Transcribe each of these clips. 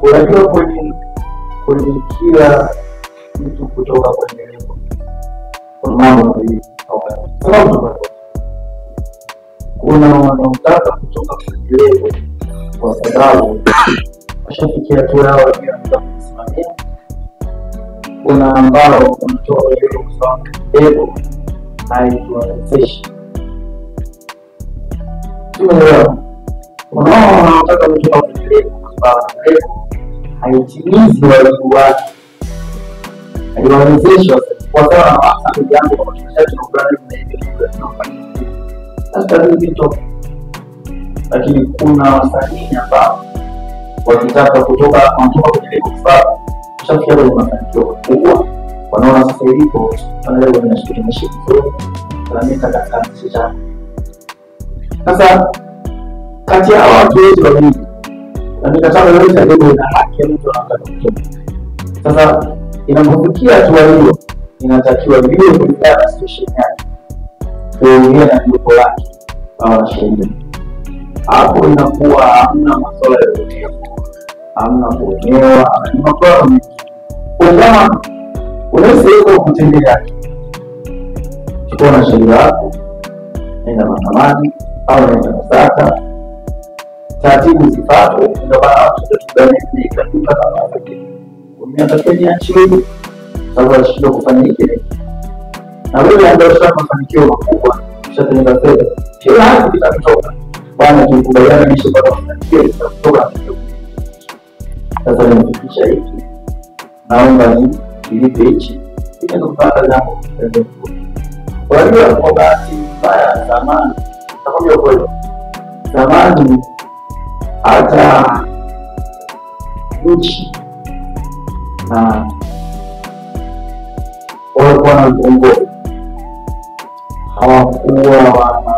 Unajua kwenye kila mtu kutoka kwenye lebo kuna mambo mawili au sababu kuna wanaotaka kutoka kwenye lebo kwa sababu washafikia hatua yao wenyewe wanataka kusimamia. Kuna ambao wanatoka kwenye lebo kwa sababu lebo haituwezesha. Tumeelewa? Kuna wanaotaka kutoka kwenye lebo kwa sababu lebo haitimizi wajibu wake, haiwawezesha kwa sababu na wasa jambo kwa mashati na brand na hivi tunafanya. Sasa hivi tu, lakini kuna wasanii ambao wanataka kutoka kwenye lebo kwa sababu kishafikia kwenye mafanikio makubwa, wanaona sasa ilipo wanaelewa wanashirikiana vizuri na mita katika sasa. Sasa kati ya watu wote wawili na mikataba yote ya lebo ina haki ya mtu anataka kutoka. Sasa inapofikia hatua hiyo, inatakiwa iwe kulingana na situation yake, kuongea na jopo lake au sheria. Hapo inakuwa hamna masuala ya utegemezi, hamna kuonewa, ni masuala mengi. Kama unaweza kutendea chukua na sheria yako, nenda mahakamani au nenda mashtaka, taratibu zifuatwe, ndio maana tutadai katika kama unataka chini sababu anashindwa kufanya hiki. Na wewe ndio unataka mafanikio makubwa, ushatengeneza fedha, kila hapo kitatoka bwana, tukubaliana ni shida kwa mafanikio kutoka. Sasa nimefikisha hiki, naomba ni ilipe hichi ili kupata jambo. Kwa hiyo kwa bahati mbaya zamani, nakwambia kweli, zamani hata nchi na walikuwa na uongozi hawakuwa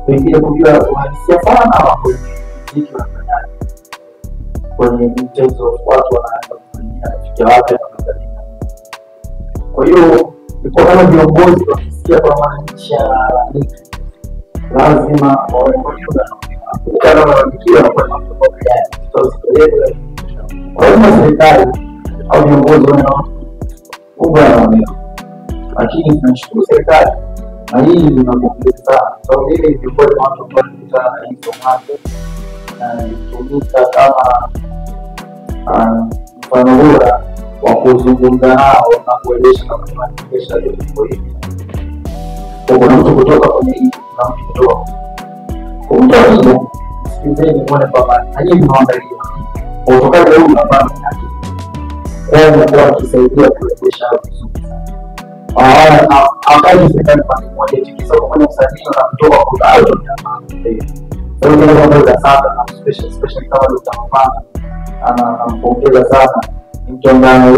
pengine kujua uhalisia sana au kwenye muziki wanafanya kwenye mchezo watu wanaanza kufanya kitu wapi na kadhalika. Kwa hiyo iko kama viongozi wakisikia kwa wananchi lazima wawe kama wanafikia kwa mambo gani tutaweza. Kwa hiyo serikali au viongozi wanao ubaya, lakini tunashukuru serikali na hii ni mambo sana. Sababu ile viongozi watu wanakutana na hizo mambo na kutumika kama mfano bora wa kuzungumza nao na kueleza kama tunakesha hiyo hivi. Kuna mtu kutoka kwenye hii na mtu kutoka kwa mtu hiyo, sikizeni muone kwamba hali inaangalia kutoka leo na bado kwa kusaidia kurejesha vizuri. Akaji serikali kwa moja tikisa kwa msanii na kutoka kwa auto ya mambo. Sasa ndio mambo sana na special kama utapanga anampongeza sana mtondano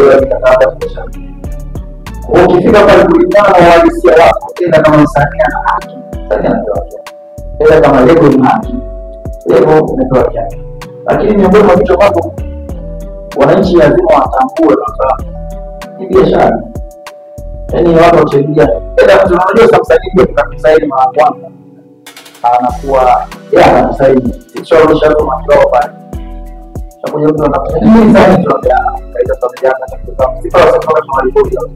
ile mikataba special. Ukifika pale kulingana na uhalisia wako, tena kama msanii ana haki, msanii anapewa haki. Tena kama lebo ina haki, lebo inapewa haki. Lakini miongoni mwa vitu ambavyo wananchi lazima watambue kwamba ni biashara. Yaani watu wachedia. Tena tunajua sasa msanii ndio tunakusaini mara kwanza. Anakuwa yeye anakusaini. Sio unashatoa kidogo pale. Chakuja mtu anakusaini sana tunapeana. Kaida familia na sifa za sababu tunalipoti au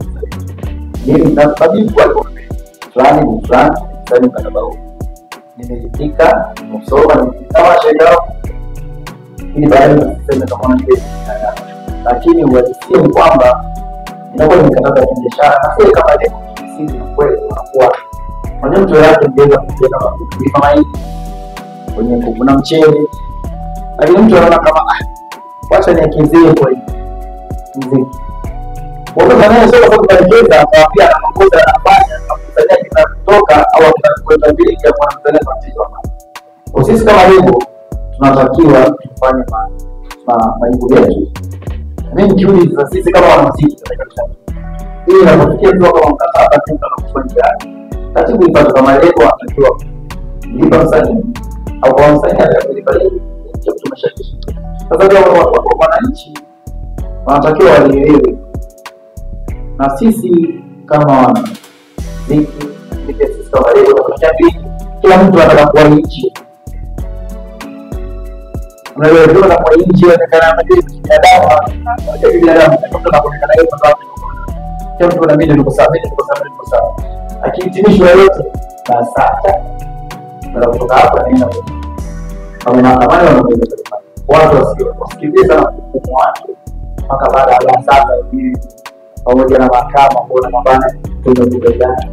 mimi na sababu kwa fulani sasa mkataba huu nimeandika msoma kama sheria ili baadaye tuseme kama ni biashara, lakini uhalisia kwamba inakuwa ni mkataba wa biashara na sio kama ile sisi kweli tunakuwa mwenye mtu yake ndio kujenga kama hii kwenye kuvuna mchele, lakini mtu anaona kama wacha niakizie kwa hii muziki. Wao wanaona sio kwa kuelekeza kwa pia na makosa anafanya na kusaidia kinatoka au kinakwenda mbele ya kuangalia tatizo. Kwa sisi kama hivyo tunatakiwa tufanye majibu yetu. Mimi kiuliza sisi kama wanamuziki tunataka ili inapofikia tu kama mkataba tunafanya taratibu ipate kama lebo atakiwa lipa msanii au kwa msanii atalipa lebo tumeshakisha. Sasa kwa wananchi wanatakiwa waelewe. Na sisi kama wanamuziki, sisi kama leo tunataka kila mtu anataka kuwa nchi. Unaelewa kwa nje inaonekana kama binadamu, binadamu tunapoonekana hiyo kwa sababu mtu anabidi tuko sawa. Akihitimishwa yote na sasa na kutoka hapa nenda kama mahakamani wanaweza watu wasikilize sana hukumu wake mpaka baada ya sasa hivi pamoja na mahakama kuona mabana tunakubaliana